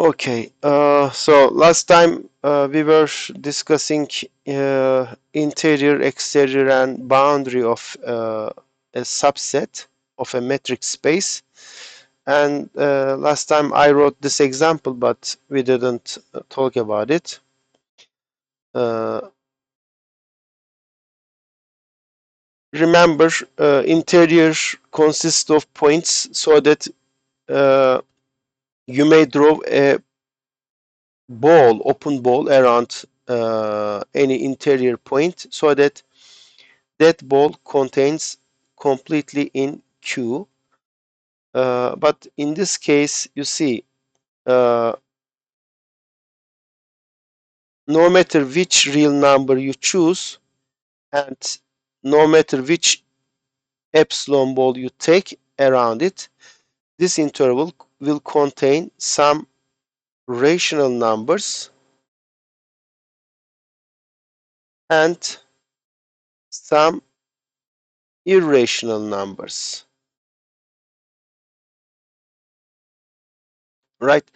Okay, so last time we were discussing interior, exterior, and boundary of a subset of a metric space. And last time I wrote this example, but we didn't talk about it. Remember, interior consists of points so that uh, you may draw a ball, open ball around any interior point so that that ball contains completely in Q. But in this case, you see, uh, no matter which real number you choose and no matter which epsilon ball you take around it, this interval will contain some rational numbers and some irrational numbers, right?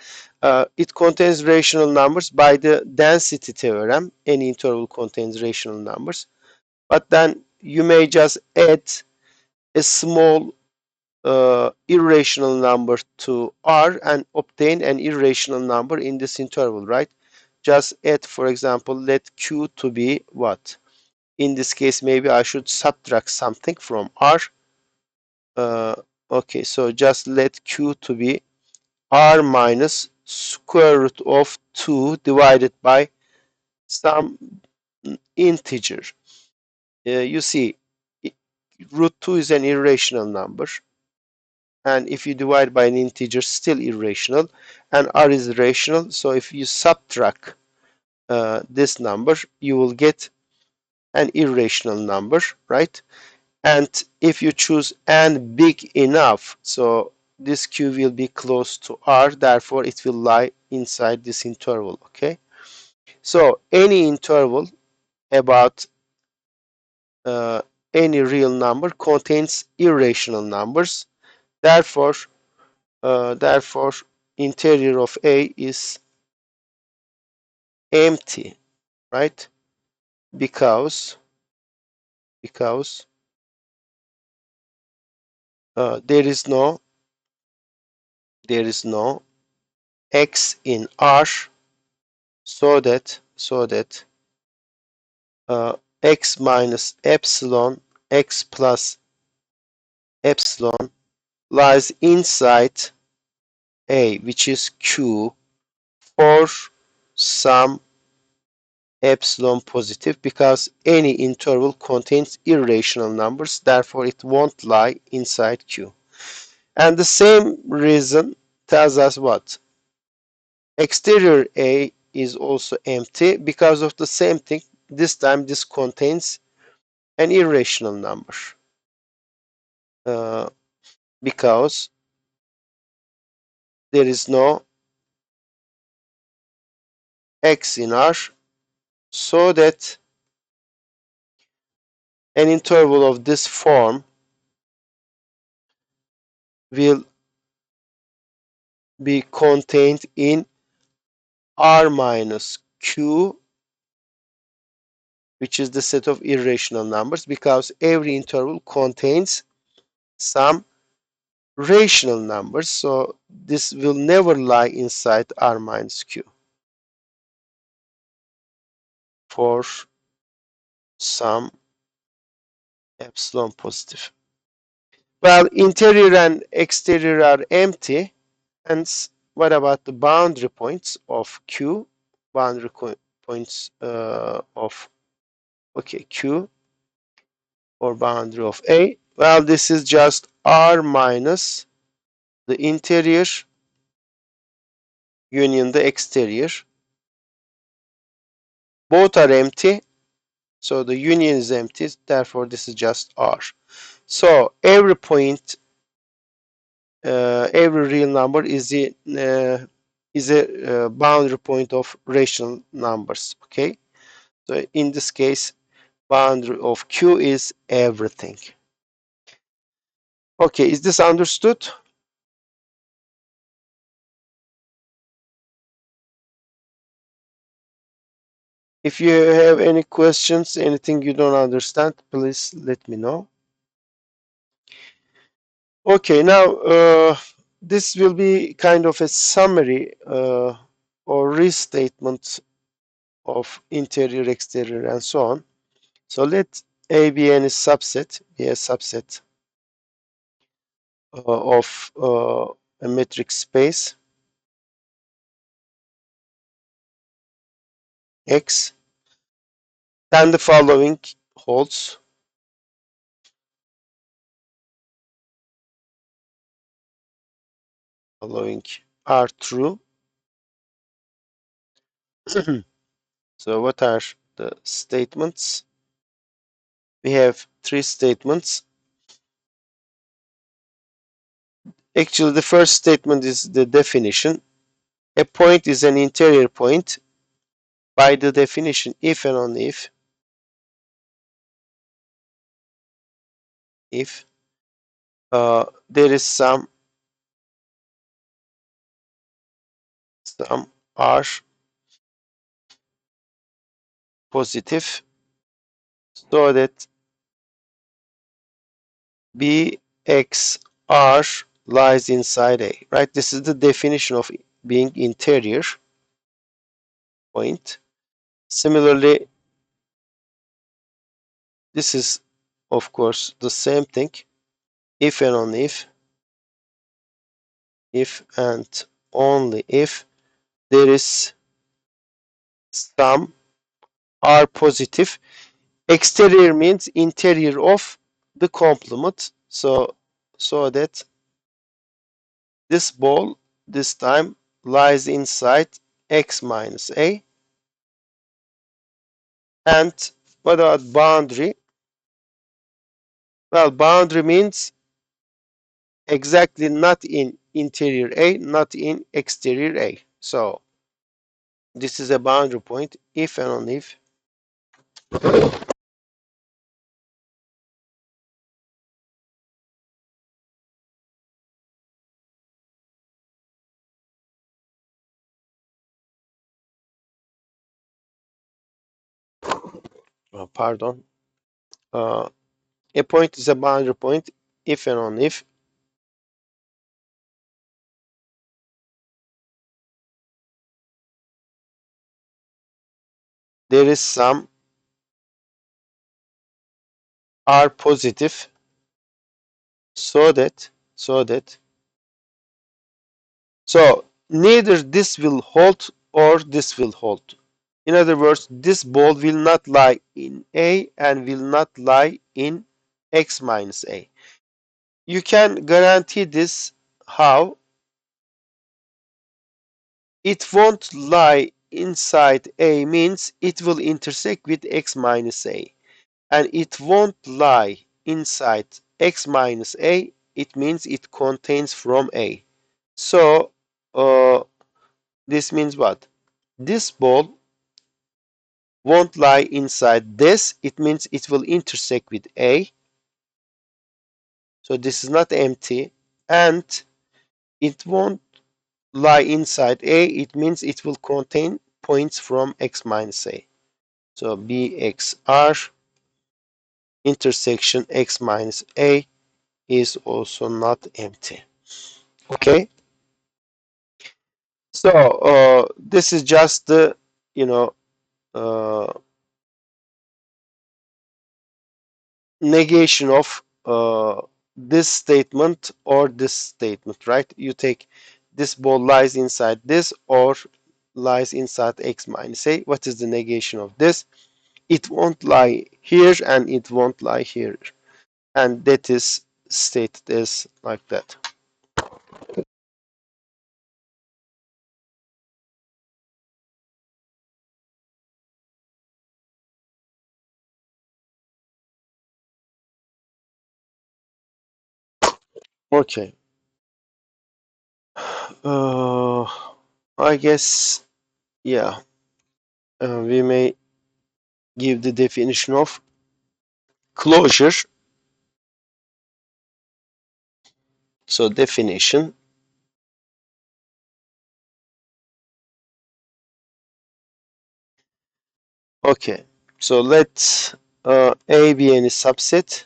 It contains rational numbers by the density theorem. Any interval contains rational numbers, but then you may just add a small irrational number to R and obtain an irrational number in this interval, right? Just add, for example, let Q to be what? In this case, maybe I should subtract something from R. Uh, okay, so just let Q to be R minus square root of 2 divided by some integer. You see, root 2 is an irrational number. And if you divide by an integer, still irrational. And R is rational. So if you subtract this number, you will get an irrational number, right? And if you choose n big enough, so this Q will be close to R, therefore it will lie inside this interval, okay? So any interval about uh, any real number contains irrational numbers. Therefore, therefore, interior of A is empty, right? Because there is no x in R, so that x minus epsilon, x plus epsilon lies inside A, which is Q, for some epsilon positive, because any interval contains irrational numbers, therefore it won't lie inside Q. And the same reason tells us what? Exterior A is also empty because of the same thing. This time this contains an irrational number uh, because there is no x in R, so that an interval of this form will be contained in R minus Q, which is the set of irrational numbers, because every interval contains some rational numbers, so this will never lie inside R minus Q for some epsilon positive. Well, interior and exterior are empty, and what about the boundary points of Q? Boundary points of, okay, Q, or boundary of A. Well, this is just R minus the interior union the exterior. Both are empty, so the union is empty, therefore this is just R. So every point, every real number is a boundary point of rational numbers, okay? So in this case, boundary of Q is everything. Okay, is this understood? If you have any questions, anything you don't understand, please let me know. Okay, now this will be kind of a summary or restatement of interior, exterior, and so on. So let A be any subset, be a subset of a metric space X. Then the following holds. Following are true. So what are the statements? We have three statements. Actually, the first statement is the definition. A point is an interior point by the definition if and only if there is some r positive, so that bxr lies inside A, right? This is the definition of being interior point. Similarly, this is of course the same thing. If and only if and only if there is some r positive. Exterior means interior of the complement. So that this ball this time lies inside x minus a. And what about boundary? Well, boundary means exactly not in interior A, not in exterior A. So this is a boundary point if and only if pardon, uh, a point is a boundary point if and only if there is some r positive, so that so neither this will hold or this will hold. In other words, this ball will not lie in A and will not lie in x minus A. You can guarantee this. How? It won't lie inside A means it will intersect with x minus A. And it won't lie inside x minus A, it means it contains from A. So this means what? This ball won't lie inside this, it means it will intersect with A. So this is not empty. And it won't lie inside A, it means it will contain points from x minus A. So BXR intersection x minus A is also not empty. Okay, so this is just the you know uh, negation of this statement or this statement, right? You take this ball lies inside this or lies inside x minus a. What is the negation of this? It won't lie here and it won't lie here, and that is stated as like that. Okay. uh, I guess, yeah, we may give the definition of closure. So definition: Okay, so let A be any subset.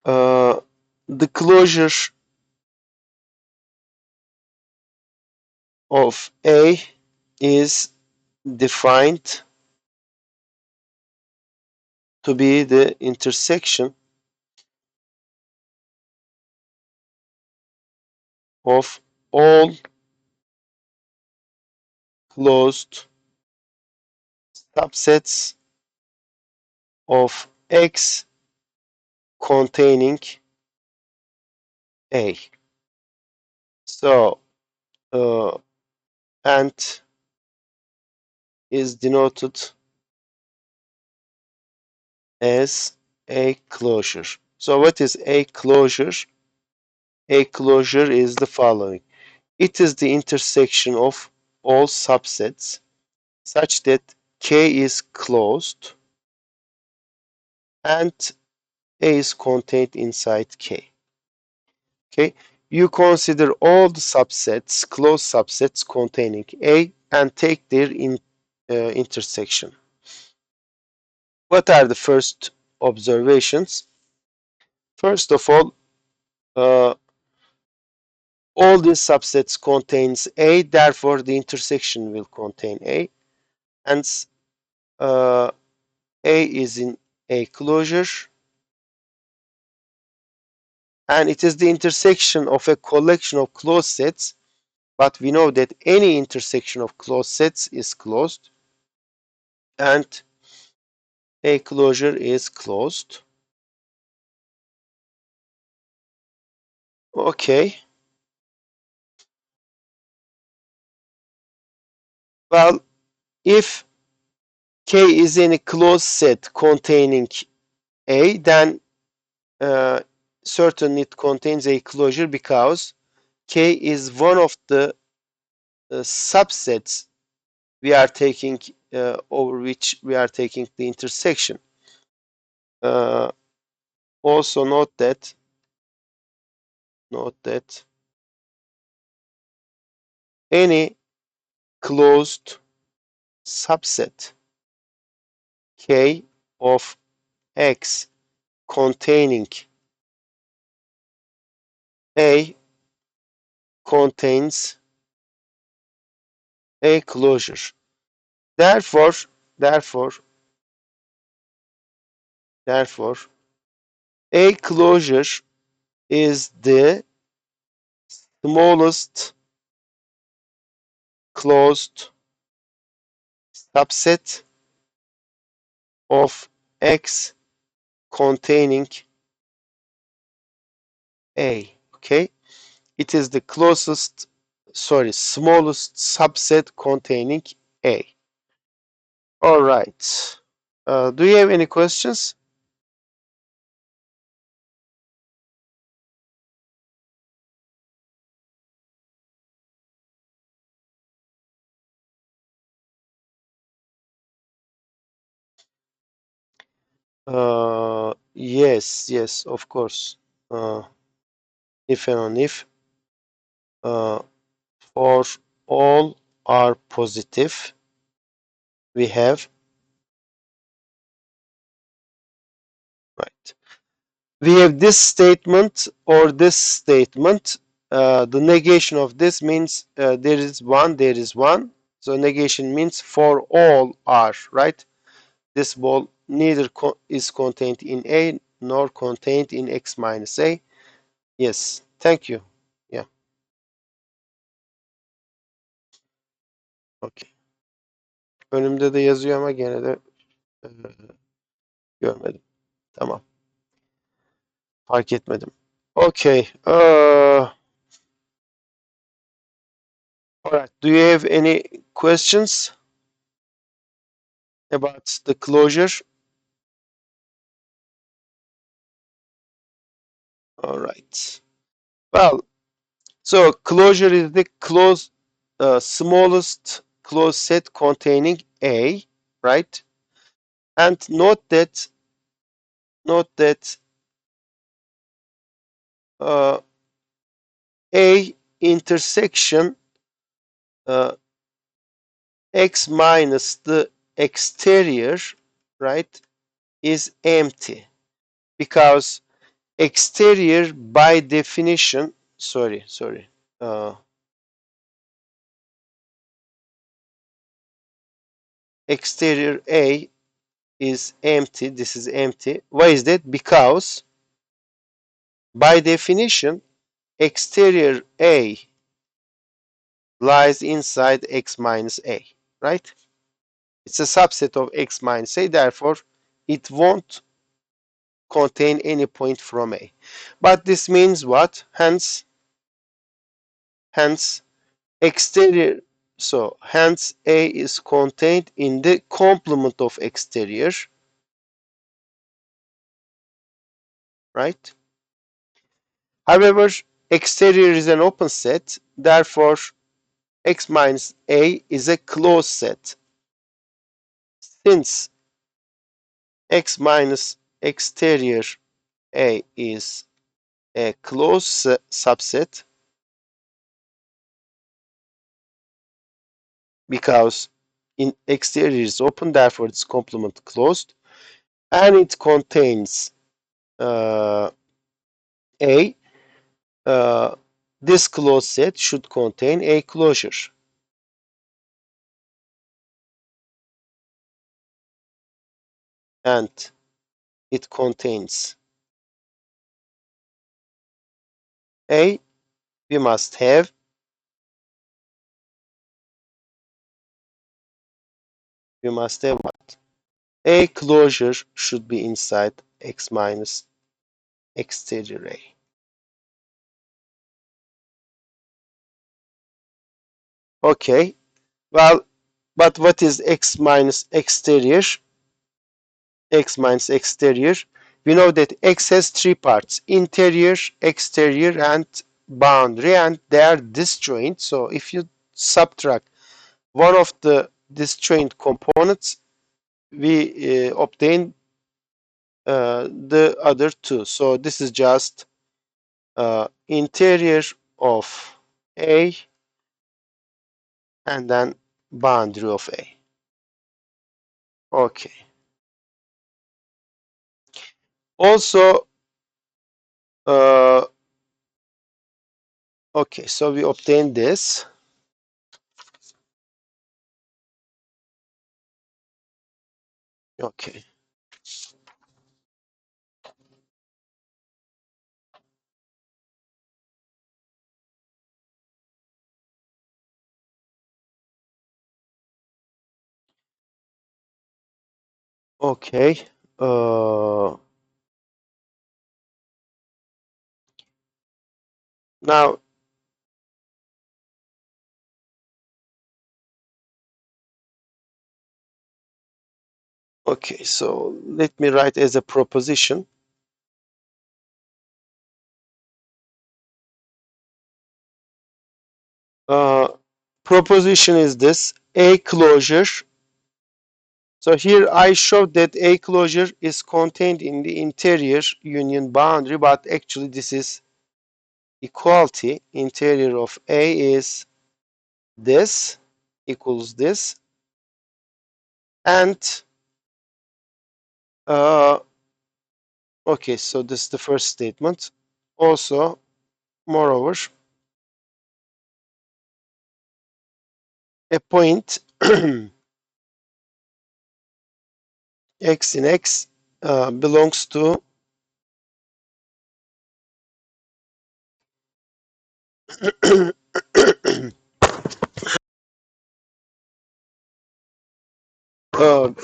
The closure of A is defined to be the intersection of all closed subsets of X containing A. So, and is denoted as a closure. So what is a closure? A closure is the following. It is the intersection of all subsets such that K is closed and A is contained inside K. Okay, you consider all the subsets, closed subsets containing A and take their intersection. What are the first observations? First of uh, all these subsets contains A, therefore the intersection will contain A, and uh, A is in a closure, and it is the intersection of a collection of closed sets, but we know that any intersection of closed sets is closed, and a closure is closed. Okay, well, if K is any closed set containing A, then uh, certainly it contains a closure because K is one of the subsets we are taking over which we are taking the intersection. Uh, also note that any closed subset K of X containing A contains a closure. Therefore, therefore, therefore, a closure is the smallest closed subset of X containing A. Okay, it is the smallest subset containing A. All right. Do you have any questions? Yes, yes, of course. If and on if uh, for all are positive, we have right. We have this statement or this statement. The negation of this means there is one, there is one. So negation means for all are, right? This ball neither is contained in A nor contained in X minus A. Yes, thank you. Yeah, okay. Önümde de yazıyor ama gene de e, görmedim. Tamam, fark etmedim. Okay. All right. Do you have any questions about the closure? All right. Well, so closure is the smallest closed set containing A, right? And note that uh, A intersection x minus the exterior, right, is empty because exterior by definition, uh, exterior A is empty. This is empty. Why is that? Because by definition, exterior A lies inside x minus A, right? It's a subset of x minus A, therefore it won't contain any point from A. But this means what? Hence exterior, so hence A is contained in the complement of exterior, right? However, exterior is an open set, therefore x minus A is a closed set. Since x minus exterior A is a closed subset because in exterior is open, therefore its complement closed, and it contains A, uh, this closed set should contain a closure. And it contains A, we must have what? A closure should be inside x minus exterior A. Okay, well, but what is x minus exterior? X minus exterior. We know that x has three parts: interior, exterior, and boundary, and they are disjoint. So if you subtract one of the disjoint components, we obtain the other two. So this is just interior of A and then boundary of A. Okay. Also, uh, okay, so we obtain this. Okay. Okay. Uh, Now, okay, so let me write as a proposition. Uh, Proposition is this: A closure. So here I showed that A closure is contained in the interior union boundary, but actually this is equality. Interior of A is this equals this, and uh, okay, so this is the first statement. Also, moreover, a point x in x belongs to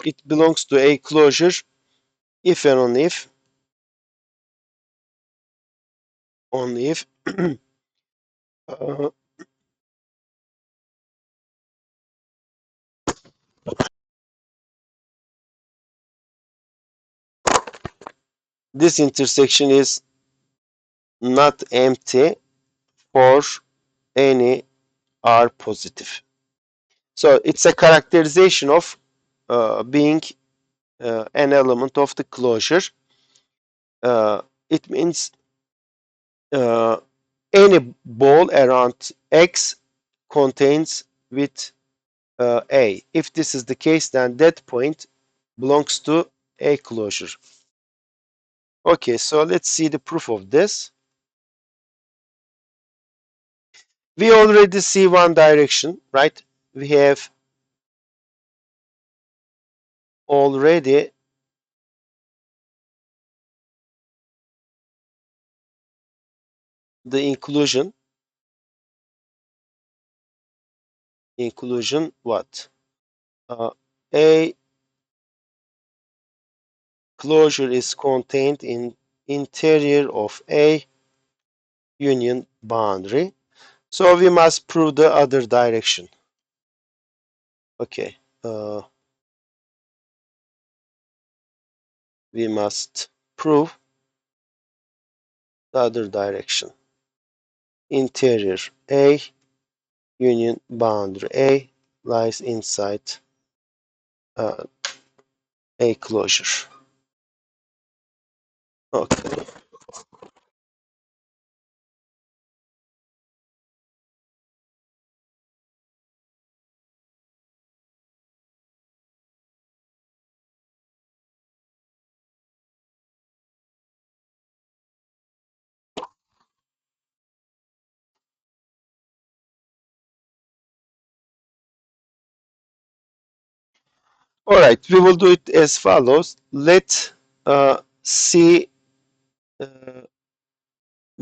it belongs to a closure if and only if uh, this intersection is not empty for any r positive. So it's a characterization of being an element of the closure. It means uh, any ball around X contains with A. If this is the case, then that point belongs to A closure. Okay, so let's see the proof of this. We already see one direction, right? We have already the inclusion what? A closure is contained in interior of A union boundary. So we must prove the other direction. Okay. We must prove the other direction. Interior A union boundary A lies inside A closure. Okay. All right. We will do it as follows. Let C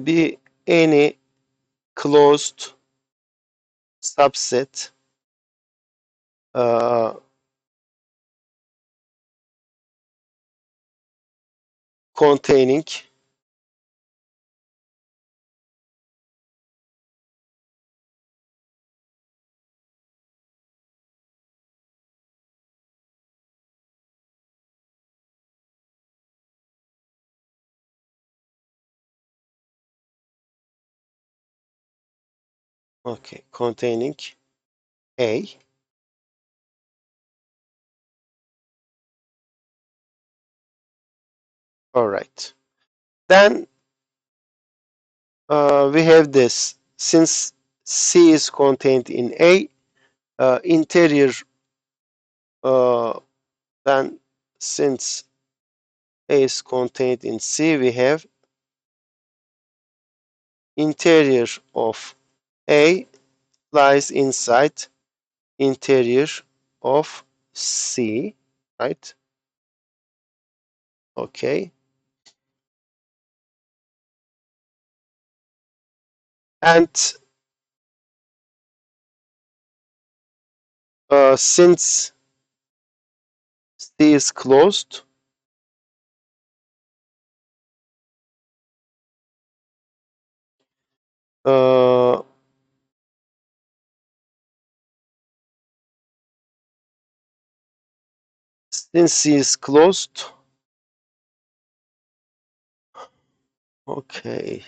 be any closed subset uh, containing okay containing A. All right. Then we have this. Since C is contained in A, interior then since A is contained in C, we have interior of A lies inside interior of C, right? Okay. And since C is closed, uh, since C is closed, okay,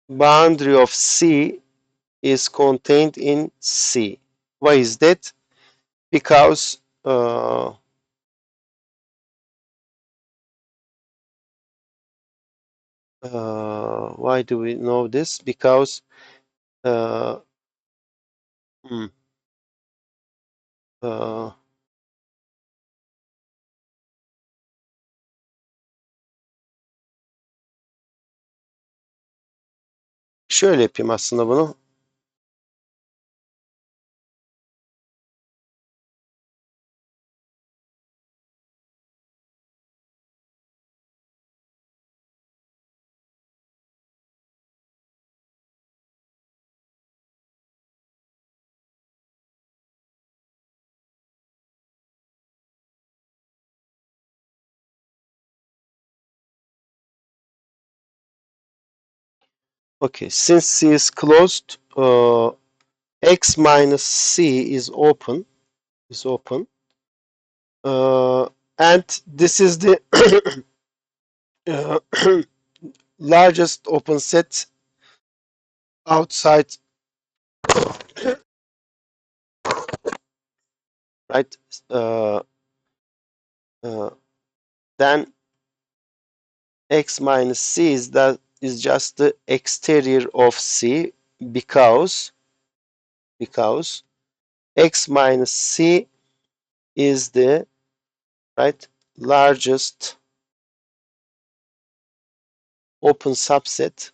boundary of C is contained in C. Why is that? Because why do we know this? Because uh, hmm, uh, şöyle yapayım aslında bunu. Okay, since C is closed, X minus C is open. Is open. And this is the uh, largest open set outside, right? Uh, then x minus c is just the exterior of c because x minus c is the right largest open subset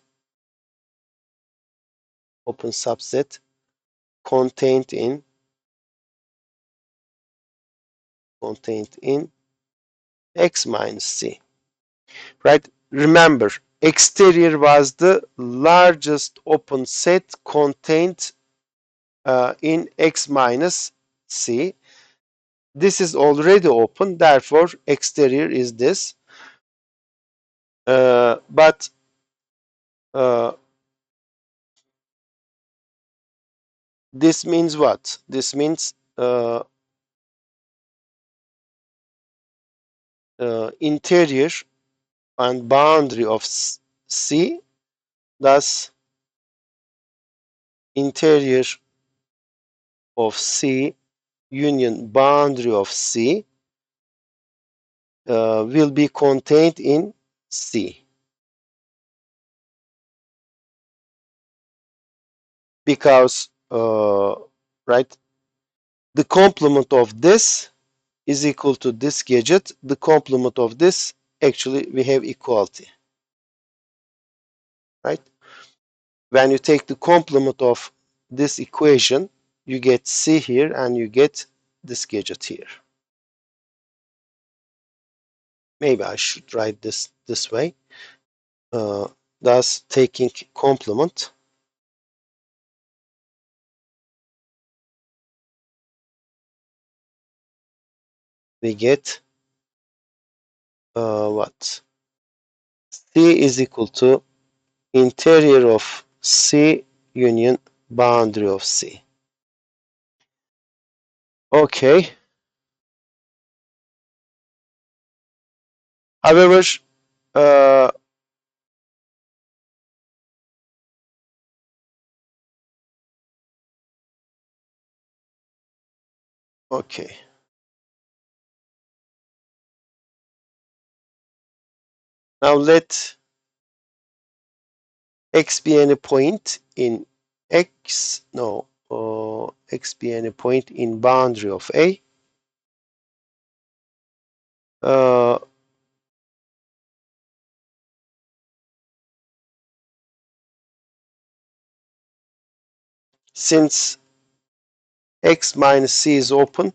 contained in x minus c, right? Remember, exterior was the largest open set contained in x minus c. This is already open, therefore exterior is this. But this means what? This means interior and boundary of C, thus interior of C union boundary of C will be contained in C, because right, the complement of this is equal to this gadget. The complement of this, actually we have equality, right? When you take the complement of this equation, you get C here and you get this gadget here. Maybe I should write this way. Thus taking complement, we get what? C is equal to interior of C union boundary of C. Okay. However, uh, okay. Now let x be any point in x, no, x be any point in boundary of A. Uh, since x minus c is open,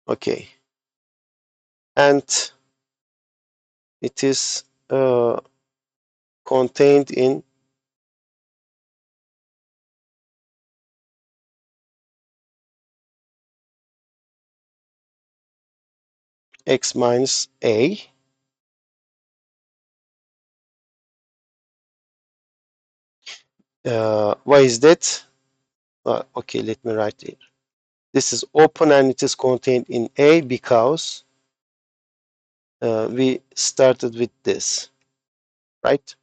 okay, and it is contained in x minus a. Why is that? Okay, let me write it. This is open and it is contained in A because we started with this, right?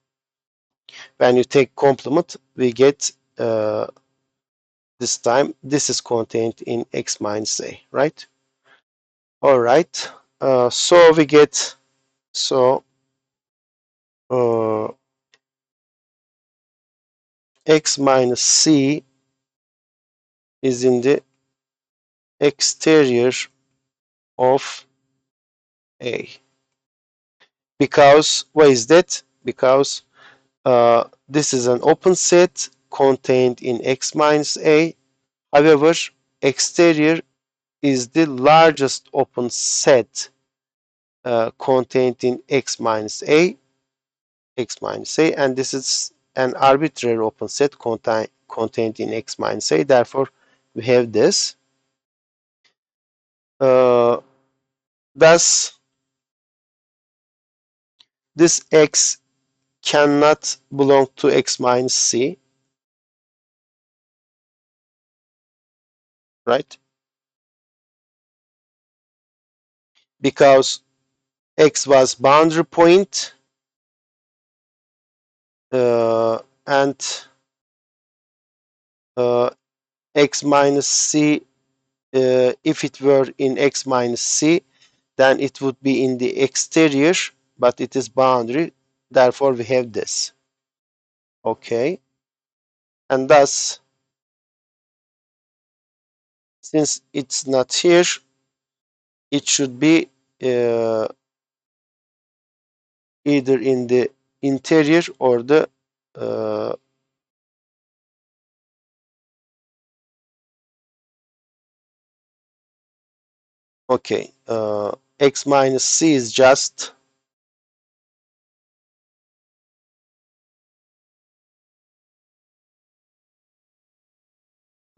When you take complement, we get this time this is contained in x minus a, right? All right. So we get uh, x minus c is in the exterior of A. Because why is that? Because this is an open set contained in x minus a. However, exterior is the largest open set contained in x minus a, and this is an arbitrary open set contained in x minus a. Therefore, we have this. Thus, this x cannot belong to x minus c, right? Because x was boundary point and x minus c, if it were in x minus c, then it would be in the exterior, but it is boundary. Therefore, we have this. Okay. And thus, since it's not here, it should be uh, either in the interior or the okay, x minus c is just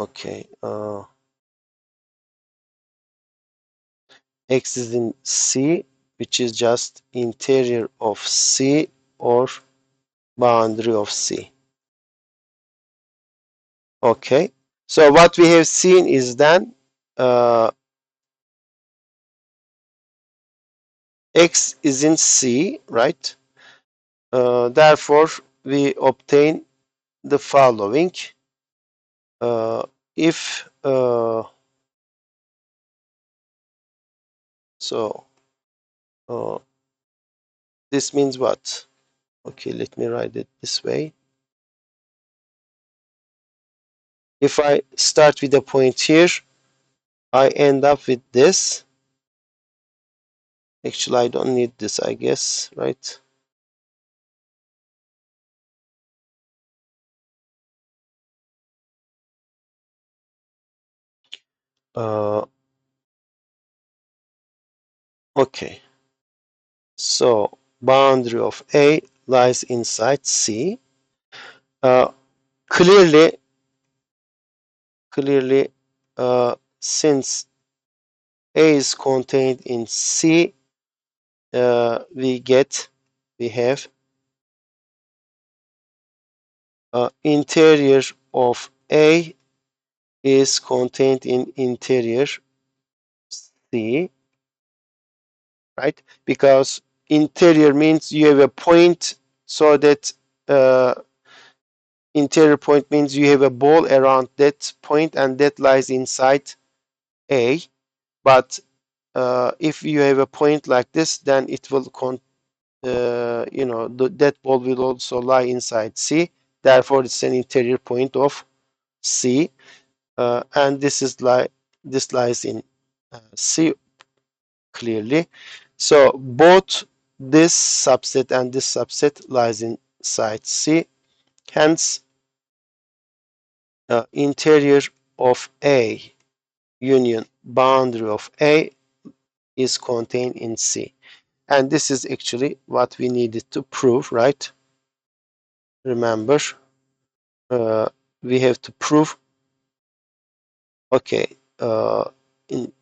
okay. X is in C, which is just interior of C or boundary of C. Okay. So what we have seen is then X is in C, right? Therefore, we obtain the following. If so, uh, this means what? Okay, let me write it this way. If I start with a point here, I end up with this. Actually, I don't need this, I guess, right? Uh, okay. So boundary of A lies inside C. Uh, clearly, since A is contained in C, we have interior of A is contained in interior C, right? Because interior means you have a point, so that interior point means you have a ball around that point, and that lies inside A. But if you have a point like this, then it will that ball will also lie inside C. Therefore, it's an interior point of C, and this lies in C clearly. So both this subset and this subset lies inside C. Hence, interior of A union boundary of A is contained in C. And this is actually what we needed to prove, right? Remember, uh, we have to prove, okay, in,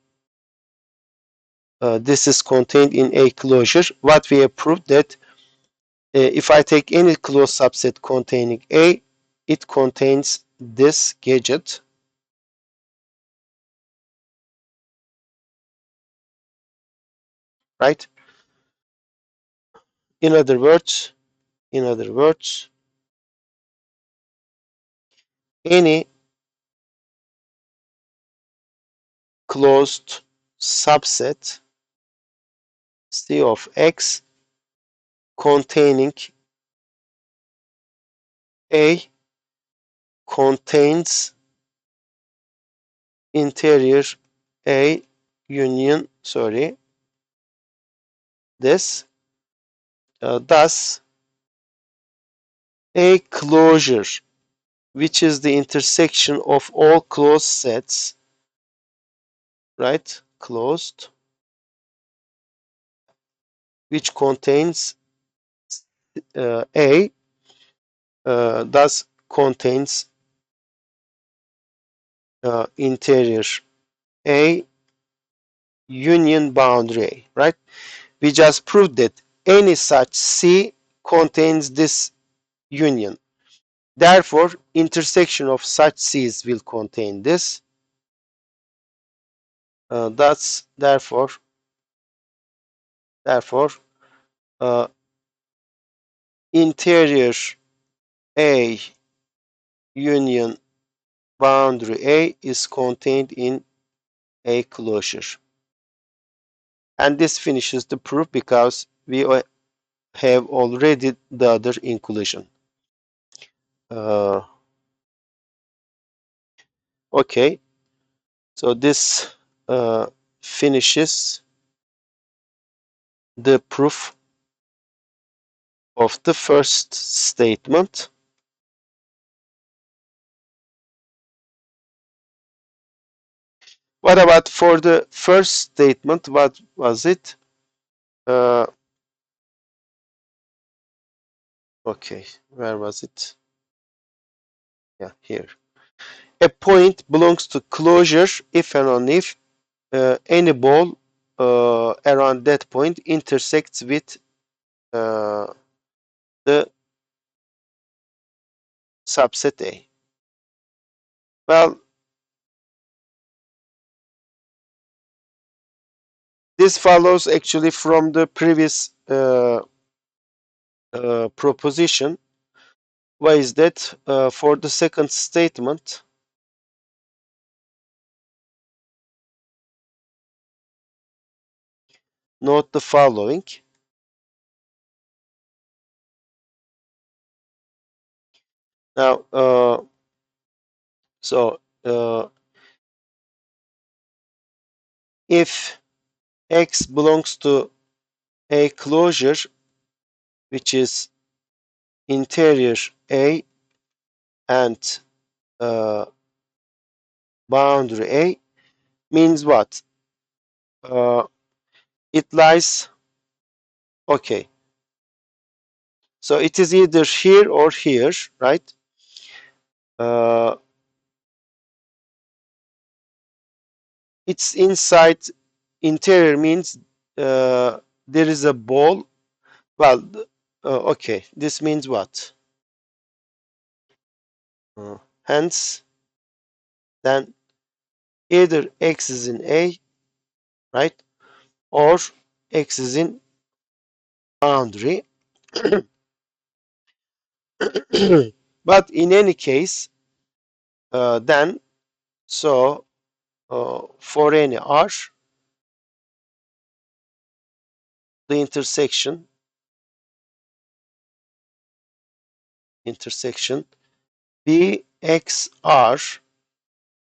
this is contained in a closure. What we have proved that if I take any closed subset containing A, it contains this gadget, right? In other words, any closed subset C of X containing A contains interior A union, this. Thus, a closure, which is the intersection of all closed sets, right? Closed, which contains A, thus contains interior A union boundary A, right? We just proved that any such C contains this union. Therefore, intersection of such C's will contain this. That's therefore, uh, interior A union boundary A is contained in a closure. And this finishes the proof because we have already the other inclusion. Okay, so this finishes the proof of the first statement. What about for the first statement? What was it? Okay, where was it? Yeah, here. A point belongs to closure if and only if any ball around that point intersects with the subset A. Well, this follows actually from the previous proposition. Why is that? For the second statement, note the following. Now, if X belongs to a closure which is interior A and uh, boundary A, means what? It lies, okay, so it is either here or here, right? It's inside. Interior means there is a ball. Well, okay, this means what? Hence, then either X is in A, right, or X is in boundary. But in any case, then, so for any R, the intersection BXR,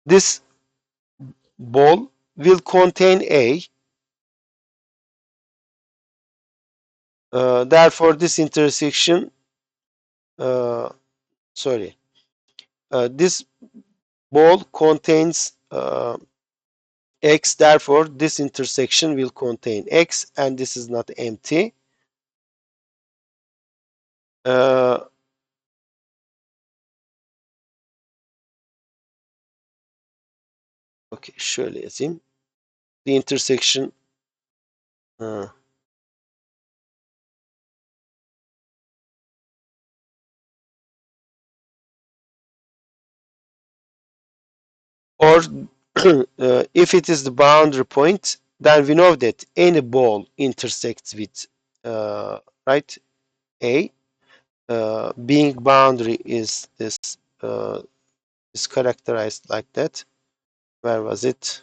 this ball will contain A. Therefore, this intersection, sorry, this ball contains X. Therefore, this intersection will contain X, and this is not empty. Okay, şöyle yazayım. The intersection or if it is the boundary point, then we know that any ball intersects with right A. Being boundary is this is characterized like that. Where was it?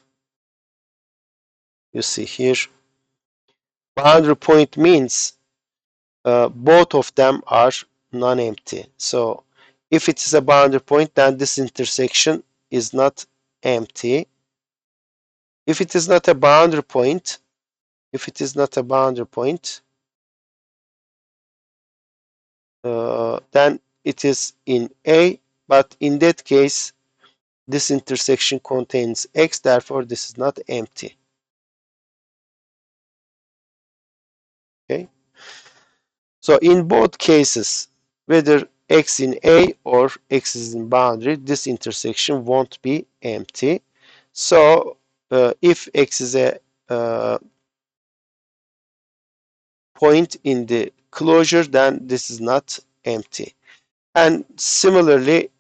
You see here. Boundary point means both of them are non-empty. So if it is a boundary point, then this intersection is not empty. If it is not a boundary point, then it is in A, but in that case, this intersection contains X, therefore this is not empty. Okay. So in both cases, whether X in A or X is in boundary, this intersection won't be empty. So if X is a point in the closure, then this is not empty. And similarly,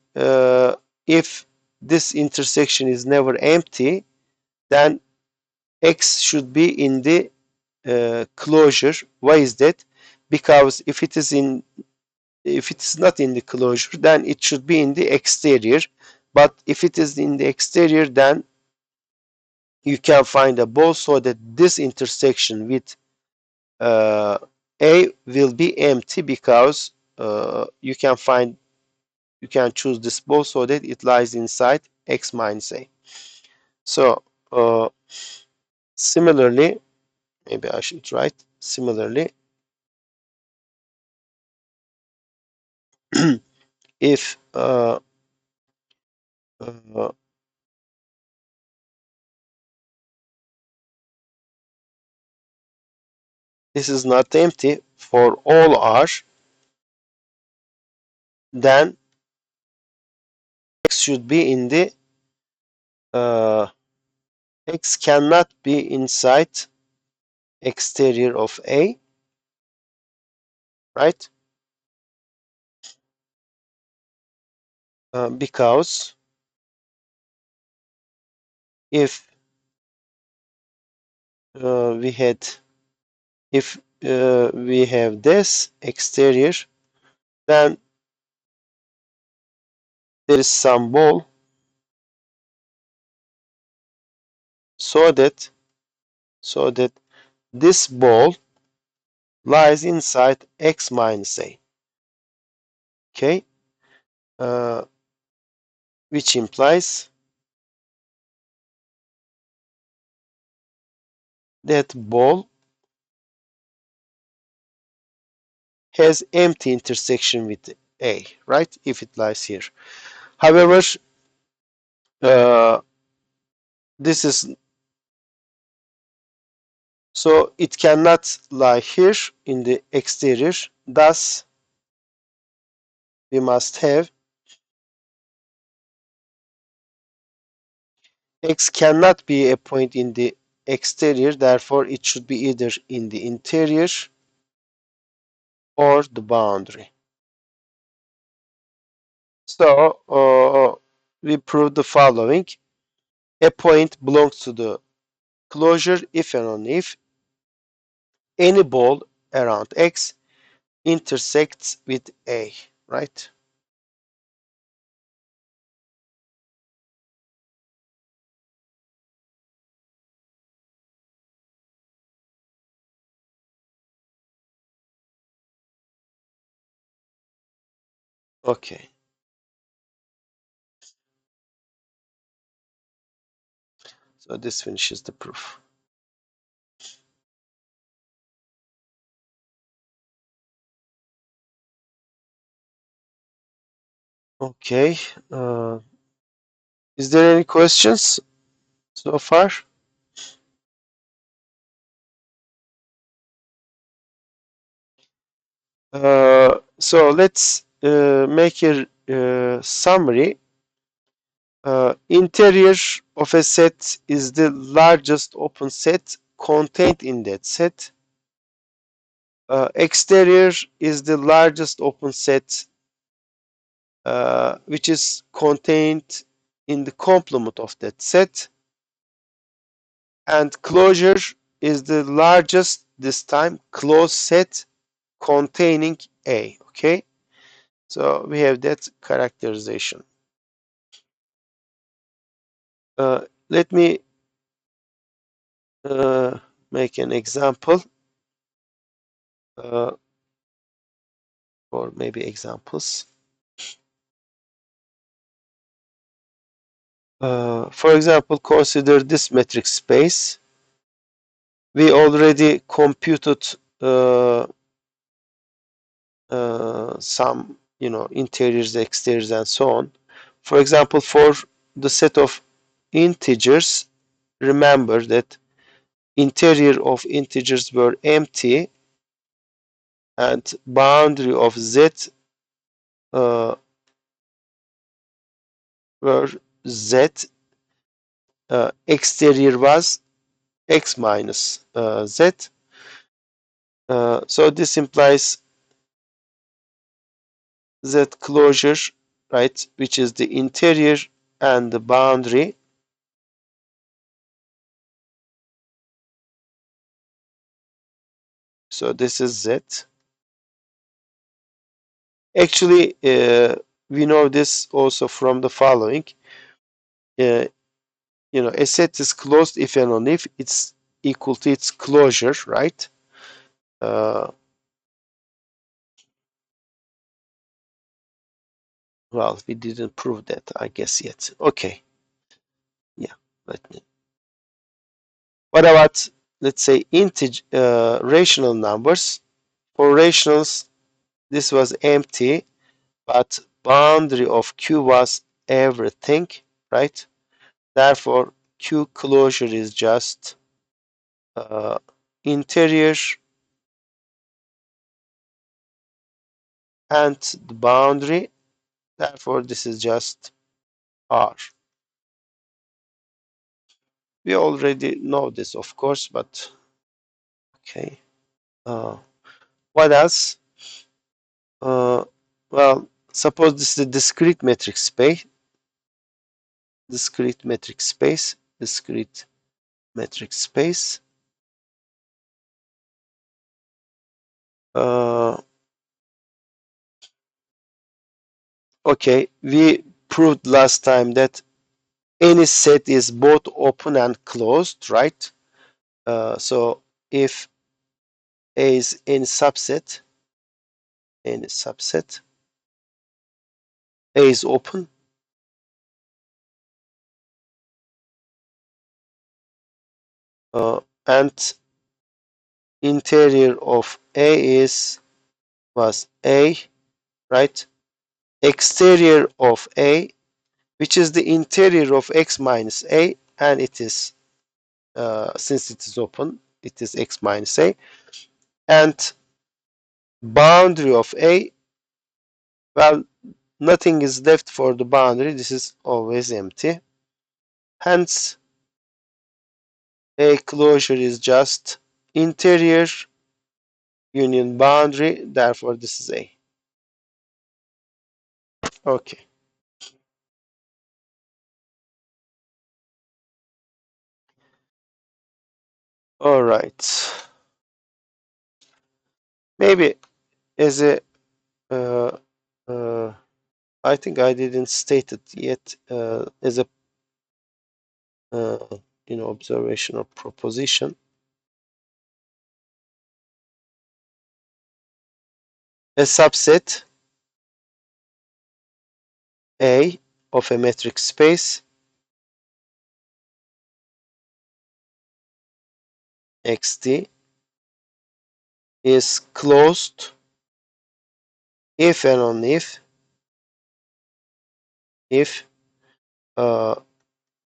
if this intersection is never empty, then X should be in the closure. Why is that? Because if it is in if it is not in the closure, then it should be in the exterior. But if it is in the exterior, then you can find a ball so that this intersection with A will be empty, because you can choose this ball so that it lies inside X minus A. So similarly, maybe I should write similarly, if uh, this is not empty for all R, then X should be in the X cannot be inside exterior of A, right? Because if we had if we have this exterior, then there is some ball so that this ball lies inside X minus A. Okay, uh, which implies that ball has empty intersection with A, right? If it lies here. However, this is so it cannot lie here in the exterior. Thus, we must have X cannot be a point in the exterior. Therefore, it should be either in the interior or the boundary. So we prove the following. A point belongs to the closure if and only if any ball around X intersects with A, right? Okay, so this finishes the proof. Okay, is there any questions so far? So let's make a summary. Interior of a set is the largest open set contained in that set. Exterior is the largest open set which is contained in the complement of that set. And closure is the largest, this time, closed set containing A. Okay, so we have that characterization. Let me make an example, uh, or maybe examples. For example, consider this metric space. We already computed some, interiors, exteriors, and so on. For example, for the set of integers, remember that interior of integers were empty and boundary of z uh, were z, exterior was x minus z. So this implies z closure, right, which is the interior and the boundary. So this is z. Actually, we know this also from the following. Uh, a set is closed if and only if it's equal to its closure, right? Uh, well, we didn't prove that, I guess, yet. Okay, yeah. Let me. What about, let's say, integer rational numbers? For rationals, this was empty, but boundary of Q was everything, right? Therefore, Q closure is just interior and the boundary. Therefore, this is just R. We already know this, of course, but okay. Uh, what else? Uh, well, suppose this is a discrete metric space. Discrete metric space. Discrete metric space. Uh, okay, we proved last time that any set is both open and closed, right? So if A is any subset, A is open, and interior of A was A, right? Exterior of A, which is the interior of X minus A, and it is, since it is open, it is X minus A, and boundary of A, well, nothing is left for the boundary, this is always empty. Hence, A closure is just interior union boundary, therefore this is A. Okay. All right. Maybe as a, uh, uh, I think I didn't state it yet, as a, uh, observation or proposition. A subset A of a metric space XT is closed if and only if uh,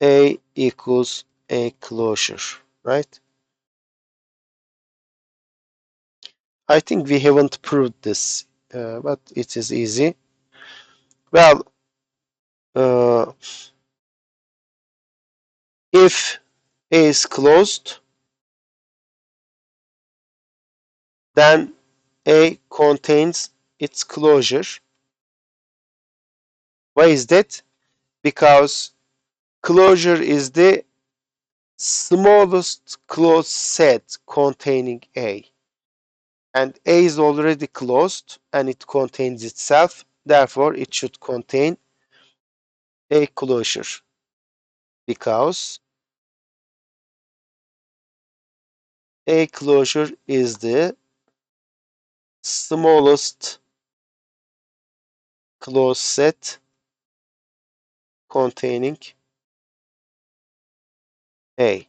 A equals a closure, right? I think we haven't proved this, but it is easy. Well, uh, if A is closed, then A contains its closure. Why is that? Because closure is the smallest closed set containing A. And A is already closed and it contains itself. Therefore, it should contain a closure because A closure is the smallest closed set containing A.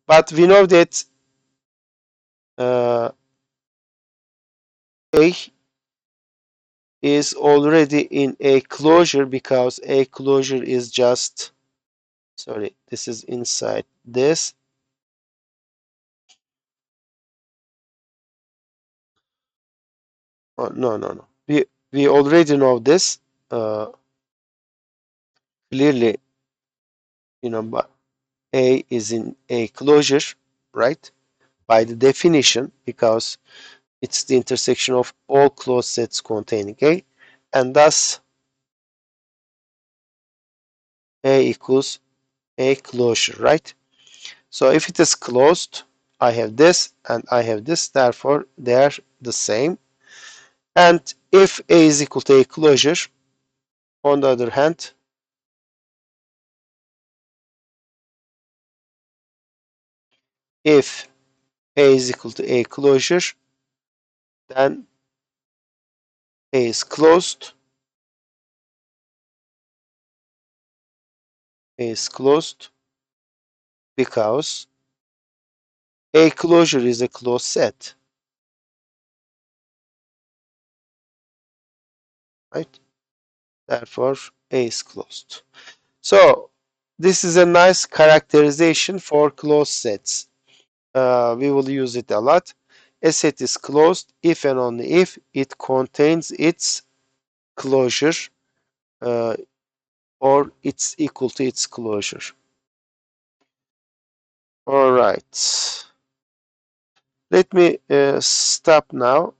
But we know that uh, A is already in A closure because A closure is just, sorry, this is inside this. Oh, no, no, no. We already know this clearly, but A is in A closure, right? By the definition, because it's the intersection of all closed sets containing A, and thus A equals A closure, right? So if it is closed, I have this and I have this, therefore they are the same. And if A is equal to a closure, on the other hand, if A is equal to a closure, then A is closed. A is closed because a closure is a closed set, right? Therefore, A is closed. So this is a nice characterization for closed sets. We will use it a lot. A set is closed if and only if it contains its closure uh, or it's equal to its closure. All right. Let me stop now